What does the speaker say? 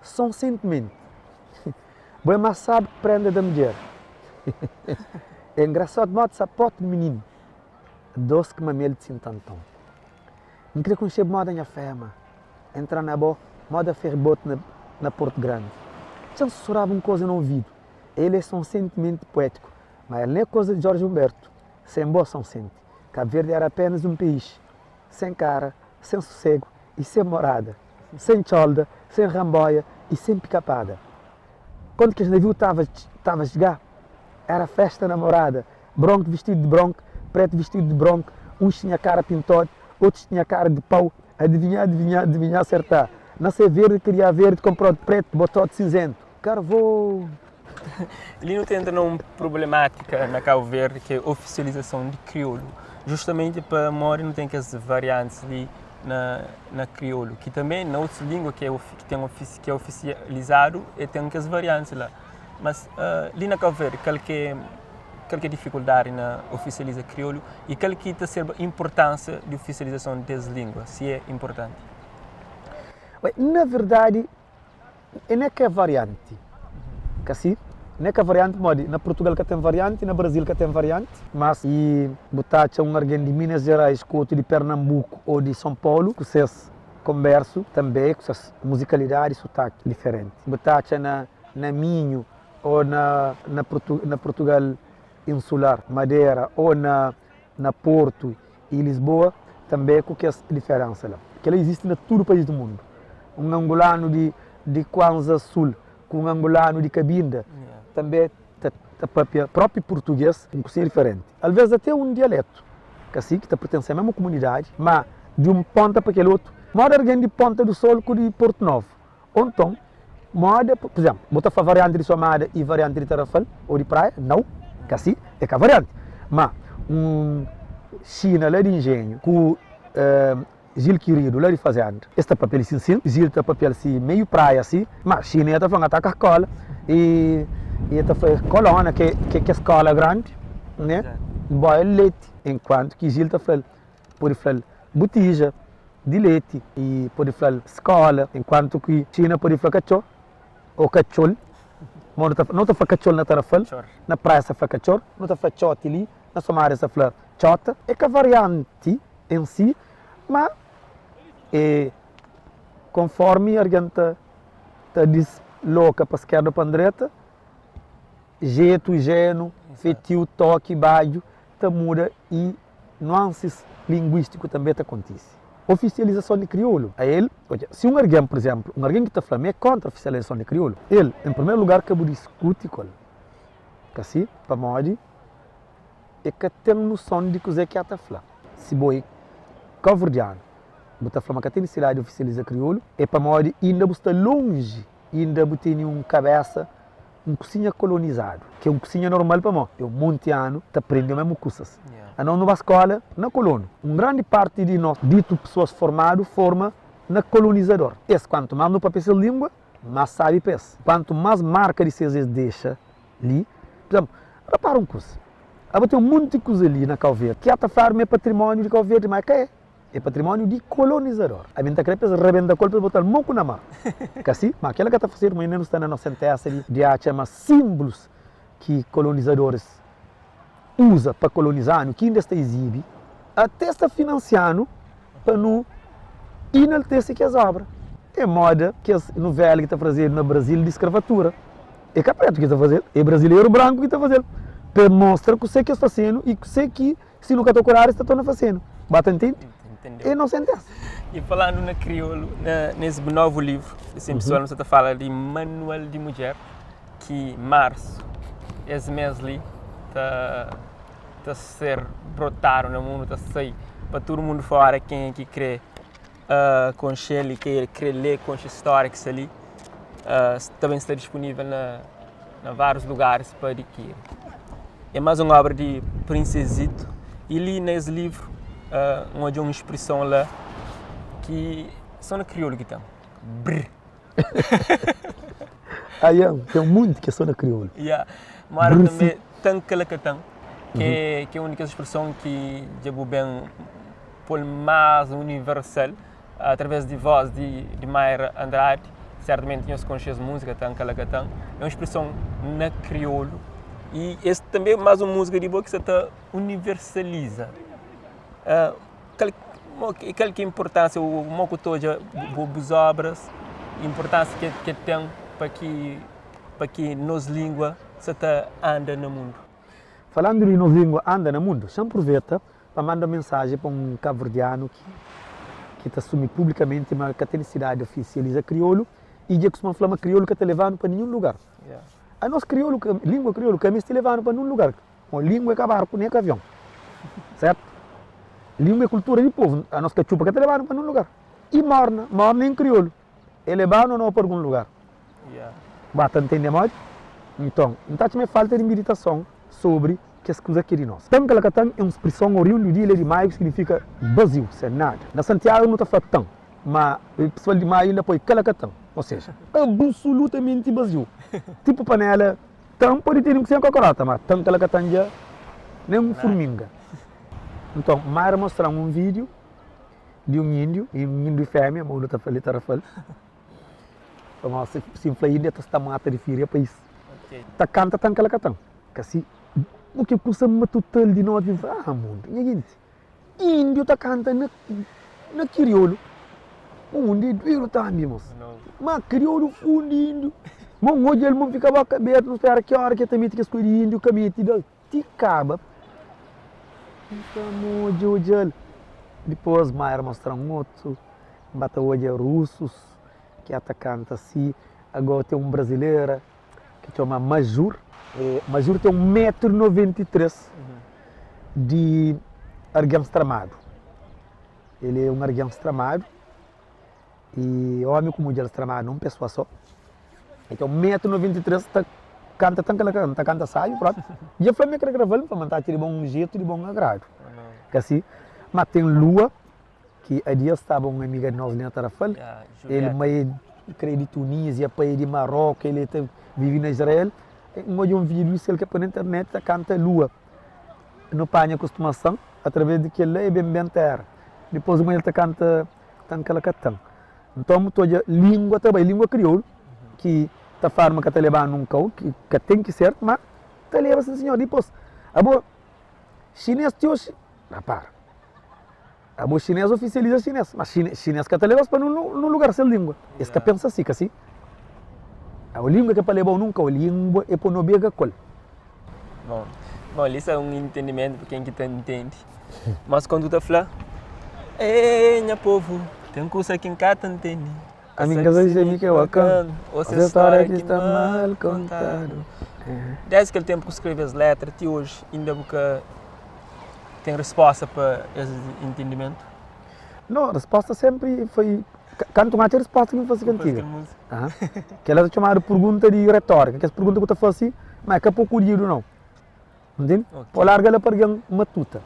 são sentimento. Bem mais sabe que prende da mulher. É engraçado, modo sapote de menino. Doce que mamele de sintantão. Não queria conhecer moda minha fema. Entrar na boa, moda ferribote na Porto Grande. Já sussurrava uma coisa no ouvido. Ele é só um sentimento poético. Mas ele não é coisa de Jorge Humberto. Sem boa são sente. Cabo Verde era apenas um país. Sem cara, sem sossego e sem morada. Sem cholda, sem ramboia e sem picapada. Quando que os navios estavam a chegar, era festa namorada. Bronco vestido de bronco, preto vestido de bronco. Uns tinha cara pintada, outros tinha cara de pau. Adivinhar, acertar. Nascer verde, queria verde, comprou de preto, botou de cinzento. Carvou. Ele não tem uma problemática na Cabo Verde que é a oficialização de crioulo. Justamente para Mori não tem as variantes ali na crioulo, que também na outra língua que é oficializado e tem as variantes lá. Mas ali na Cabo Verde, qualquer dificuldade na oficializar crioulo e qual que está a importância de oficialização das línguas, se é importante? Na verdade, não é que é variante. Assim, não é que a variante pode. Na Portugal que tem variante, na Brasil que tem variante, mas e botar alguém de Minas Gerais, outro de Pernambuco ou de São Paulo, que vocês conversam também com essas musicalidade e sotaque diferente. Botar na Minho ou na Portugal insular, Madeira ou na Porto e Lisboa, também com que essa diferença lá. Que ela existe em todo o país do mundo. Um angolano de Kwanza Sul, com um angolano de Cabinda, também próprio português, um cozinho diferente. Às vezes até um dialeto, que assim, que pertence à mesma comunidade, mas de um ponta para aquele outro. Moda alguém de Ponta do Sol com de Porto Novo. Ou então, moda, por exemplo, botar a variante de Somada e variante de Tarrafal, ou de Praia, não, que assim, é que a variante. Mas, China lá de engenho, com Gil Querido lá de fazenda, este papel sim, Gil está papel assim, meio praia assim, mas China está falando atacar a escola e está falando colônia, que é escola grande, né? Boa leite, enquanto que Gil está falando, pode falar botija de leite e pode falar escola, enquanto que China pode falar cachorro ou cachorro. Não está falando cachorro na Tarrafal, na praia está falando cachorro, não está falando chote ali, na Somália está falando chota, é que a variante em si, mas conforme a gente está desloca para a esquerda para a direita, jeito, geno, feitio, toque, baio, está muda e nuances linguísticos também acontecem. Oficialização de crioulo. A ele, se um alguém, por exemplo, um alguém que está falando é contra a oficialização de crioulo, ele, em primeiro lugar, que discute com ele. Que assim, para modo, é que tem noção de que o que está falando. Se boi, cabo-verdiano, está falando que tem necessidade de oficializar crioulo, é para modo, ainda está longe, ainda tem uma cabeça, um cozinha colonizado, que é um cozinha normal para nós. É um monteano, está aprendendo mesmo coisas. A não numa escola, na colônia. Uma grande parte de nós, dito pessoas formadas, forma na colonizador. Esse, quanto mais no papel de língua, mais sabe peça. Quanto mais marca de vocês deixa ali, por exemplo, repara uma coisa. Tem um monte de coisa ali na Cabo Verde, que até falar é patrimônio de Cabo Verde, mas que é? É patrimônio de colonizador. A gente quer rebenta a colpa e botar moco na mão. Que assim, mas aquela que está fazendo, mas não está na nossa sentença de chama símbolos que colonizadores usa para colonizar, que ainda está exibe, até está financiando para não enaltecer que as obras. É moda que as novelas que está fazendo no Brasil de escravatura. É capreto que está fazendo, é brasileiro branco que está fazendo. Para mostrar que você que está fazendo e que você que, se nunca tocar, está fazendo. Bata entende? Entendeu? E não sentença. E falando na crioulo, nesse novo livro, assim, pessoal, você está falando de Manual de Mulher, que março, esse mês ali, está a ser brotado no mundo, está a sair para todo mundo fora, quem que crê com ele, que quer ler com essa história que está ali, também está disponível em vários lugares para adquirir. É mais uma obra de Princesito, e li nesse livro uma expressão lá que só no crioulo que tem. Brr. Aí tem muito que é só no crioulo. Mas também tem aquela que tem, que é a única expressão que já bem por mais universal, através de voz de Mayra Andrade, certamente tinham se conhecido música, é uma expressão na crioulo e esse também é mais uma música de boa que se universaliza. Aquela que importância, o moco todo, as obras, a importância que tem para que nos língua se anda no mundo. Falando de nos língua anda no mundo, já aproveita para mandar mensagem para um cabo-verdiano que está assumindo publicamente uma catolicidade oficializa crioulo e que costuma falar crioulo que está levando para nenhum lugar. Yeah. A nossa crioulo, língua crioulo, que está levando para nenhum lugar. A língua é barco, nem é avião. Certo? Língua é cultura de povo. A nossa chupa que está levando para nenhum lugar. E morna em crioulo. É levado ou não para algum lugar. Yeah. Bata, entende mais? Então me falta de meditação sobre que as coisas aqui de nós. Tão que ela tem uma expressão oriunda de maio que significa vazio, sem nada. Na Santiago não está falando tão, mas o pessoal de maio ainda põe calacatão, ou seja, absolutamente vazio. Tipo panela, tão pode ter um sem cocorota, mas tão calacatão já nem um formiga. Então, Maia mostrar um vídeo de um índio fêmea, mas não está falando tarafal. Mas se inflair ainda está mata de filha para isso. Tá canta tão calacatão, que assim o que custa total de nós mundo é gente índio tá canta na crioulo onde do tá amigos mas crioulo fundo índio bom hoje ele não fica aberto não espera que hora que também que escolher índio camite da ticaba então hoje depois mais mostrar um outro bata hoje russos que atacanta assim agora tem um brasileiro que chama Majur. Majur tem 1,93 m de argamassa tramado. Ele é um argamassa tramado e homem como ele tramado, não pessoa só. Então 1,93 m canta canta sai, pronto. E a Flamengo quer gravar para manter de bom jeito, de bom agrado. Que assim, mas tem Lua que a dia estava uma amiga de nós na Tarafal. Ele meio de Tunísia, país de Marrocos, ele vive na Israel. Um vídeo que ele põe na internet canta Lua. No panha costumação, através de que ele é bem terra. Depois ele canta calacatão. Então, toda língua também, língua crioulo, que está farma que está levando um cão, que tem que ser, mas está levando assim, senhor. Depois, a chinês de hoje, para. A chinês oficializa chinês, mas chinês que está levando para num lugar sem língua. Esse que pensa assim. A língua que é para levar nunca, a língua é para não beber col. Bom, isso é um entendimento para quem que entende. Mas quando tu fala, ei, minha povo, tem coisa que em cada entende. A minha casa diz que é bacana, essa história que está mal contada. Desde aquele tempo que escreve as letras, até hoje, ainda porque tem resposta para esse entendimento? Não, a resposta sempre foi... Canto uma resposta que me faz antiga. Que ela é chamada pergunta de retórica, que é a pergunta que eu te faço assim, mas que é pouco dinheiro não. Entende? Okay. Pode largar ela para alguém matuta.